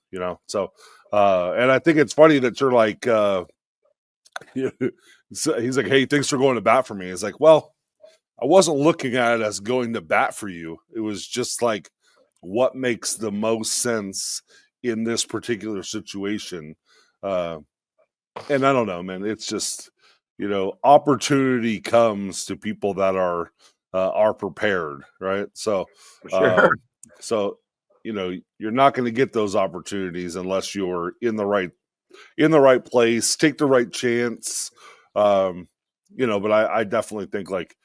So and I think it's funny that you're like he's like, hey, thanks for going to bat for me. It's like, well, I wasn't looking at it as going to bat for you. It was just like, what makes the most sense in this particular situation? And I don't know, man. It's just, opportunity comes to people that are prepared, right? So, sure. You're not going to get those opportunities unless you're in the right place, take the right chance. But I definitely think like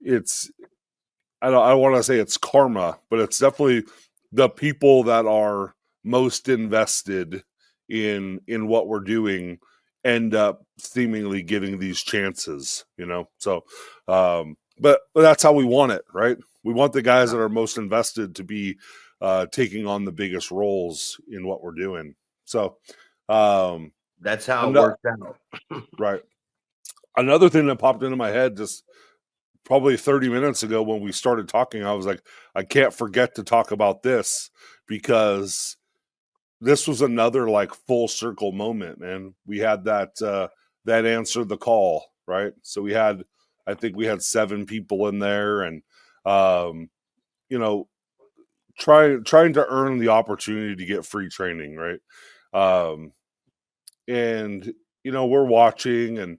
I don't want to say it's karma, but it's definitely the people that are most invested in what we're doing end up seemingly getting these chances, So, but that's how we want it, right? We want the guys that are most invested to be taking on the biggest roles in what we're doing. So, That's how it works out. right. Another thing that popped into my head just probably 30 minutes ago when we started talking, I was like, I can't forget to talk about this because this was another like full circle moment, man. We had that answered the call, right? So I think we had 7 people in there, and you know, trying to earn the opportunity to get free training, right? And we're watching, and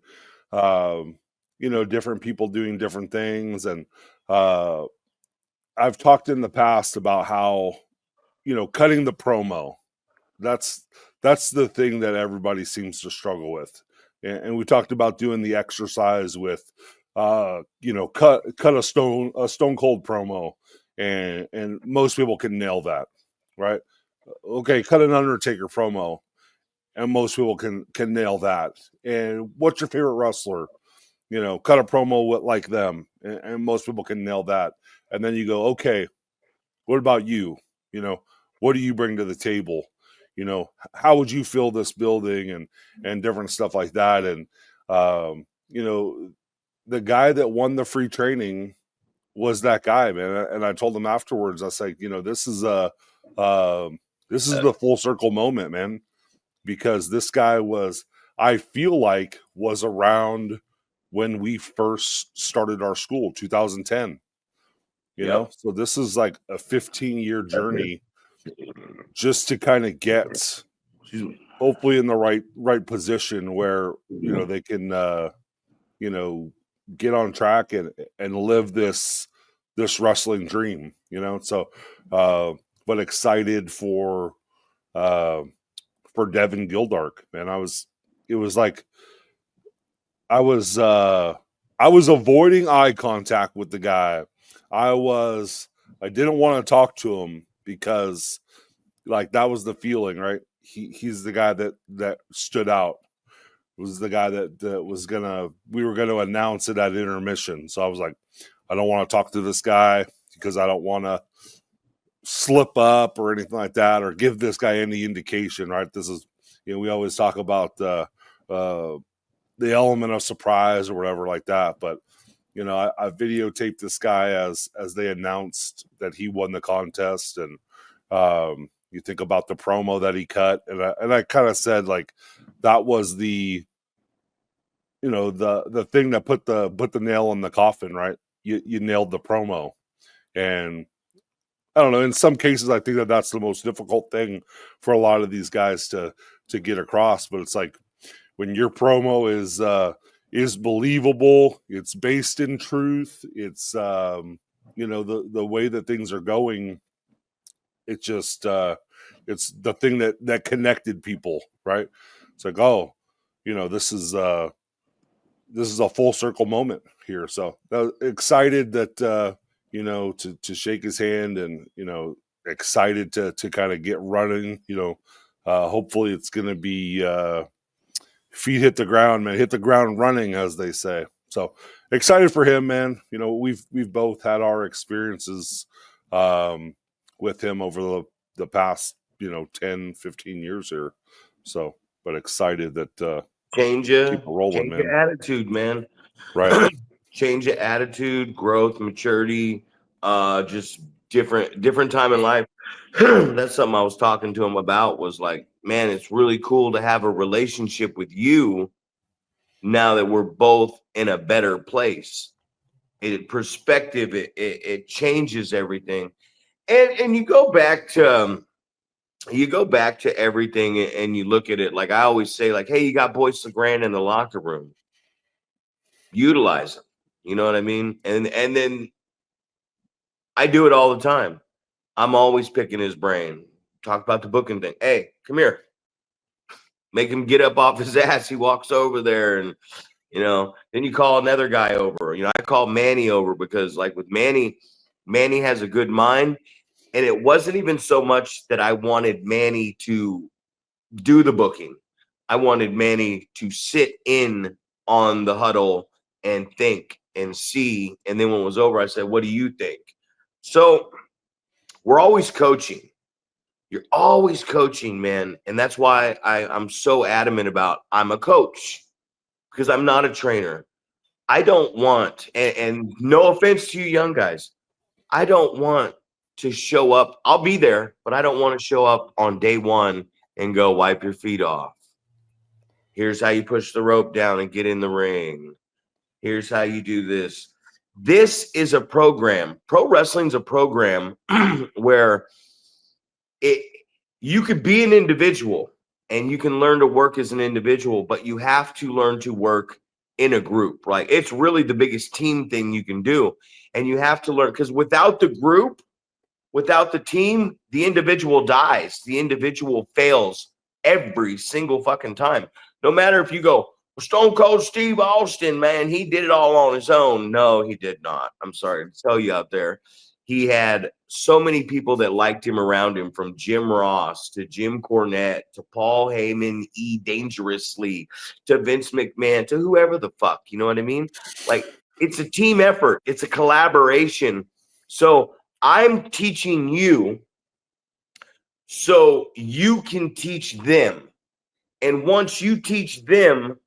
different people doing different things, and I've talked in the past about how cutting the promo, that's the thing that everybody seems to struggle with. And we talked about doing the exercise with cut a stone cold promo, and most people can nail that, right? Okay, cut an Undertaker promo, and most people can nail that. And what's your favorite wrestler? Cut a promo with like them, and most people can nail that. And then you go, okay, what about you? What do you bring to the table? How would you fill this building, and different stuff like that. And the guy that won the free training was that guy, man. And I told him afterwards, I was like, this is the full circle moment, man, because this guy I feel like was around when we first started our school, 2010. So this is like a 15-year journey just to kind of get hopefully in the right position where they can get on track and live this wrestling dream. So but excited for Devin Gildark, man. It was like I was avoiding eye contact with the guy. I didn't want to talk to him because like that was the feeling, right? He's the guy that stood out. It was the guy that we were gonna announce it at intermission. So I was like, I don't want to talk to this guy because I don't want to slip up or anything like that, or give this guy any indication, right? This is, we always talk about the element of surprise or whatever like that. But I videotaped this guy as they announced that he won the contest, and you think about the promo that he cut, and I kind of said like that was the the thing that put the nail in the coffin, right? You nailed the promo. And I don't know, in some cases I think that that's the most difficult thing for a lot of these guys to get across. But it's like when your promo is believable, it's based in truth, it's the way that things are going, it just it's the thing that connected people, right? It's like, oh, this is a full circle moment here. So excited that to shake his hand, and excited to kind of get running. Hopefully it's going to be feet hit the ground, man, hit the ground running, as they say. So excited for him, man. We've both had our experiences with him over the past 10, 15 years here. So, but excited that change keep rolling, your man. attitude, man. Right. Change your attitude, growth, maturity, just different time in life. That's something I was talking to him about, was like, man, it's really cool to have a relationship with you now that we're both in a better place. Perspective, it changes everything. And you go back to everything, and you look at it like I always say, like, hey, you got Boyce LeGrand in the locker room, utilize them. You know what I mean? And then I do it all the time. I'm always picking his brain. Talk about the booking thing. Hey, come here. Make him get up off his ass. He walks over there, and then you call another guy over. I call Manny over because, like, with Manny has a good mind. And it wasn't even so much that I wanted Manny to do the booking. I wanted Manny to sit in on the huddle and think and see. And then when it was over, I said, what do you think? So we're always coaching. You're always coaching, man. And that's why I'm so adamant about I'm a coach, because I'm not a trainer. I don't want, and no offense to you young guys, I don't want to show up. I'll be there, but I don't want to show up on day one and go, wipe your feet off. Here's how you push the rope down and get in the ring. Here's how you do this. This is a program. Pro wrestling's a program where you could be an individual and you can learn to work as an individual, but you have to learn to work in a group. Like, it's really the biggest team thing you can do. And you have to learn, because without the group, without the team, the individual dies. The individual fails every single fucking time. No matter if you go, Stone Cold Steve Austin, man, he did it all on his own. No, he did not. I'm sorry to tell you out there. He had so many people that liked him around him, from Jim Ross to Jim Cornette to Paul Heyman, Dangerously, to Vince McMahon, to whoever the fuck, you know what I mean? Like, it's a team effort. It's a collaboration. So I'm teaching you so you can teach them. And once you teach them,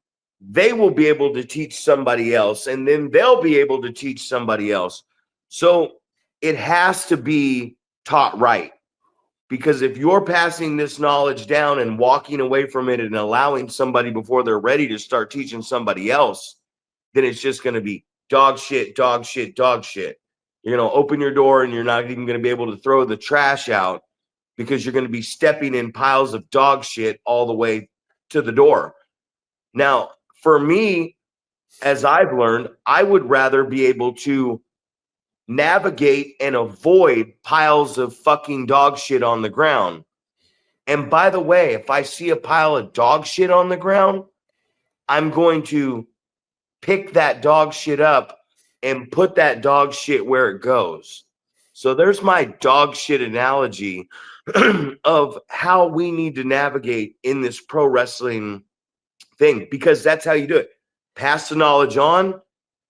they will be able to teach somebody else, and then they'll be able to teach somebody else. So it has to be taught right, because if you're passing this knowledge down and walking away from it and allowing somebody before they're ready to start teaching somebody else, then it's just going to be dog shit, dog shit, dog shit. You're going to open your door and you're not even going to be able to throw the trash out, because you're going to be stepping in piles of dog shit all the way to the door. Now, for me, as I've learned, I would rather be able to navigate and avoid piles of fucking dog shit on the ground. And by the way, if I see a pile of dog shit on the ground, I'm going to pick that dog shit up and put that dog shit where it goes. So there's my dog shit analogy of how we need to navigate in this pro wrestling thing, because that's how you do it. Pass the knowledge on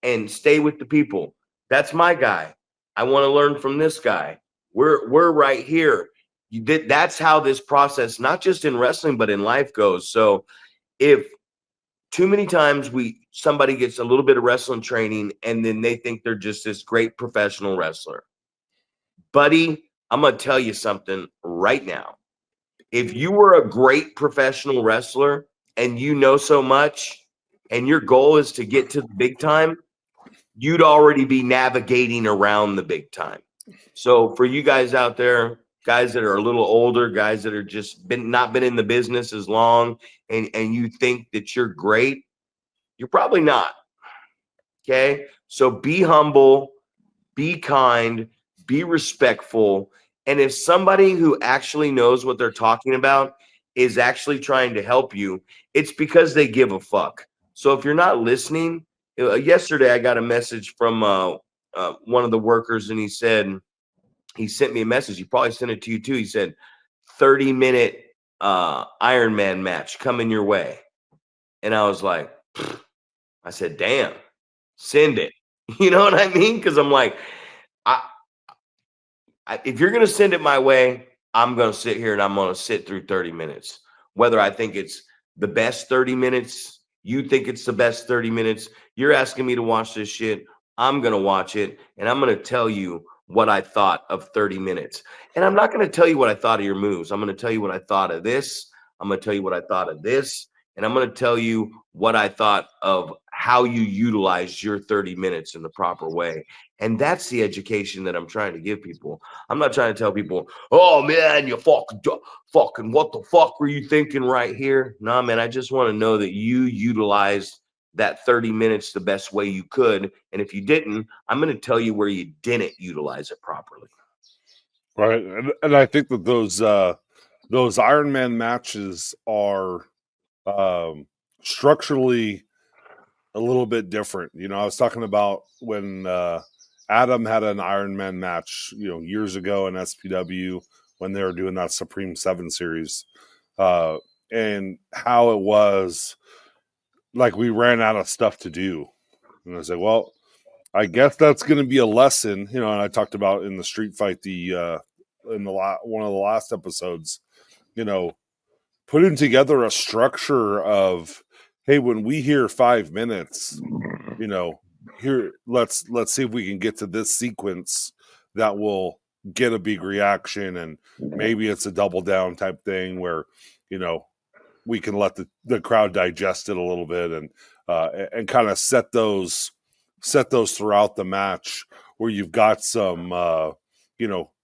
and stay with the people. That's my guy. I want to learn from this guy. We're right here. That's how this process, not just in wrestling, but in life goes. So if too many times somebody gets a little bit of wrestling training and then they think they're just this great professional wrestler. Buddy, I'm going to tell you something right now. If you were a great professional wrestler and you know so much and your goal is to get to the big time, you'd already be navigating around the big time. So for you guys out there, guys that are a little older, guys that are just not been in the business as long, and you think that you're great, you're probably not. Okay? So be humble, be kind, be respectful. And if somebody who actually knows what they're talking about is actually trying to help you, it's because they give a fuck. So if you're not listening, yesterday I got a message from one of the workers, and he sent me a message. He probably sent it to you too. He said, 30-minute Iron Man match coming your way. And I was like, I said, damn, send it. You know what I mean? Because I'm like, if you're going to send it my way, I'm going to sit here and I'm going to sit through 30 minutes. Whether I think it's the best 30 minutes, you think it's the best 30 minutes, you're asking me to watch this shit, I'm going to watch it, and I'm going to tell you what I thought of 30 minutes. And I'm not going to tell you what I thought of your moves. I'm going to tell you what I thought of this. I'm going to tell you what I thought of this. And I'm going to tell you what I thought of how you utilize your 30 minutes in the proper way. And that's the education that I'm trying to give people. I'm not trying to tell people, oh, man, you fucking what the fuck were you thinking right here? No, man, I just want to know that you utilized that 30 minutes the best way you could. And if you didn't, I'm going to tell you where you didn't utilize it properly. Right. And I think that those Iron Man matches are structurally a little bit different. You know, I was talking about when Adam had an Iron Man match, years ago in SPW when they were doing that Supreme 7 series, and how it was like we ran out of stuff to do. And I said, well, I guess that's going to be a lesson, and I talked about in the street fight, one of the last episodes, putting together a structure of, hey, when we hear 5 minutes, here, let's see if we can get to this sequence that will get a big reaction, and maybe it's a double down type thing where, we can let the crowd digest it a little bit and kind of set those set those throughout the match where you've got some,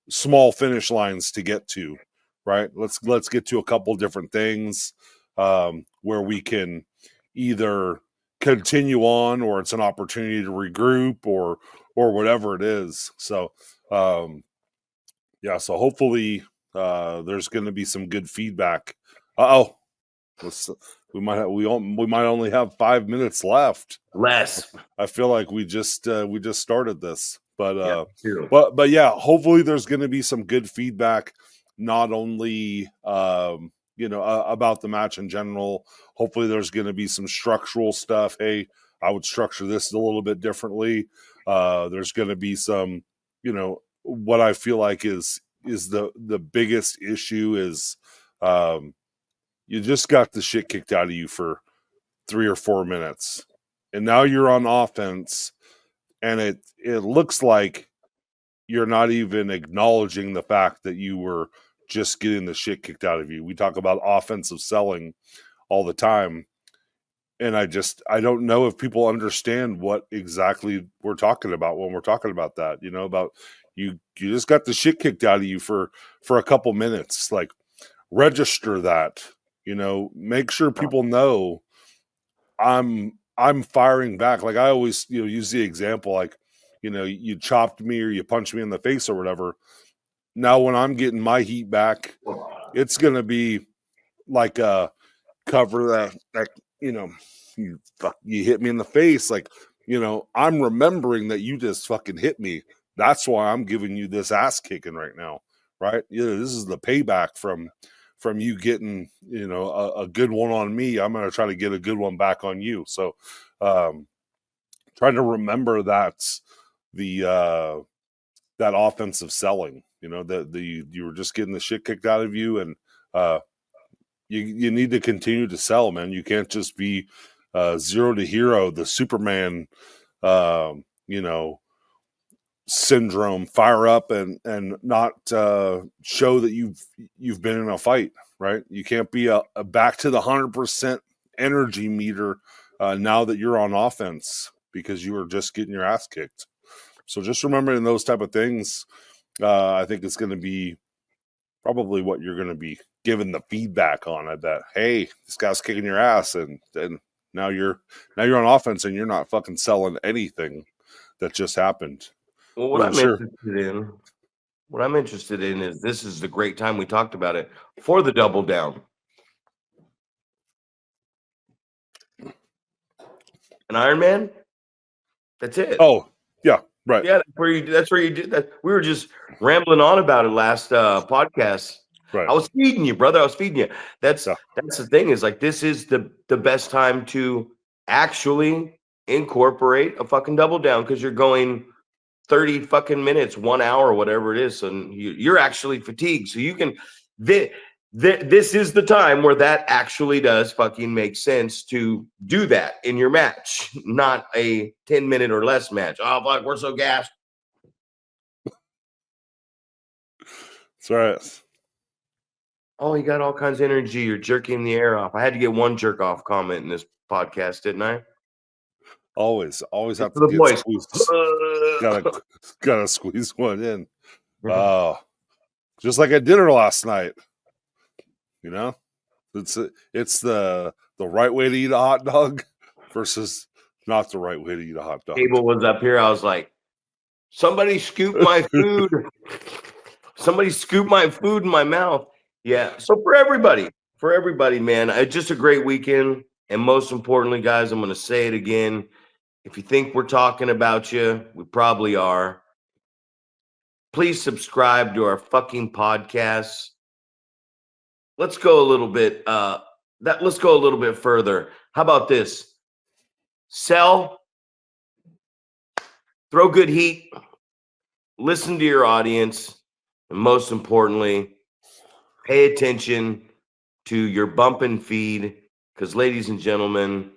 small finish lines to get to, right? Let's get to a couple different things where we can either continue on, or it's an opportunity to regroup, or whatever it is. So so hopefully there's going to be some good feedback. We might only have 5 minutes left. Less. I feel like we just started this, but Yeah, but yeah, hopefully there's going to be some good feedback, not only about the match in general. Hopefully there's going to be some structural stuff. Hey, I would structure this a little bit differently. There's going to be some, what I feel like is the biggest issue is you just got the shit kicked out of you for 3 or 4 minutes, and now you're on offense, and it looks like you're not even acknowledging the fact that you were just getting the shit kicked out of you. We talk about offensive selling all the time, and I don't know if people understand what exactly we're talking about when we're talking about that. About you just got the shit kicked out of you for a couple minutes. Like, register that. Make sure people know I'm firing back. Like, I always use the example, like, you chopped me or you punched me in the face or whatever. Now when I'm getting my heat back, it's gonna be like a cover that you hit me in the face. Like, I'm remembering that you just fucking hit me. That's why I'm giving you this ass kicking right now, right? This is the payback from you getting a good one on me. I'm going to try to get a good one back on you. So trying to remember that offensive selling, that you were just getting the shit kicked out of you, and you need to continue to sell, man. You can't just be zero to hero, the Superman syndrome, fire up and not show that you've been in a fight, right? You can't be a back to the 100% energy meter now that you're on offense, because you were just getting your ass kicked. So just remembering those type of things, I think it's going to be probably what you're going to be given the feedback on it, that, hey, this guy's kicking your ass, and now you're on offense and you're not fucking selling anything that just happened. Well, what I'm interested in is, this is the great time, we talked about it, for the double down. An Iron Man? That's it. Oh, yeah, right. Yeah, that's where you did that. We were just rambling on about it last podcast. Right. I was feeding you, brother. I was feeding you. That's the thing, is like, this is the best time to actually incorporate a fucking double down, because you're going 30 fucking minutes, 1 hour, whatever it is. So you're actually fatigued. So you can, this is the time where that actually does fucking make sense to do that in your match, not a 10-minute or less match. Oh, fuck, we're so gassed. That's right. Oh, you got all kinds of energy. You're jerking the air off. I had to get one jerk off comment in this podcast, didn't I? Always have to to get squeezed. Gotta squeeze one in. Just like at dinner last night. It's the right way to eat a hot dog versus not the right way to eat a hot dog. Table was up here. I was like, somebody scoop my food. Somebody scoop my food in my mouth. Yeah. So for everybody, man, it's just a great weekend. And most importantly, guys, I'm going to say it again. If you think we're talking about you, we probably are. Please subscribe to our fucking podcasts. Let's go a little bit. Let's go a little bit further. How about this? Sell. Throw good heat. Listen to your audience. And most importantly, pay attention to your bump and feed. Because, ladies and gentlemen,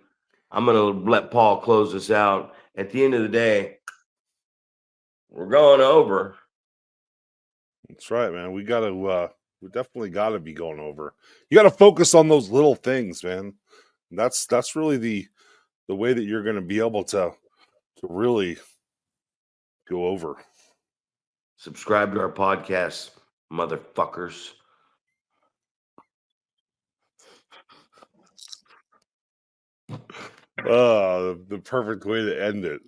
I'm going to let Paul close this out. At the end of the day, we're going over. That's right, man. We definitely got to be going over. You got to focus on those little things, man. That's really the way that you're going to be able to to really go over. Subscribe to our podcast, motherfuckers. The perfect way to end it.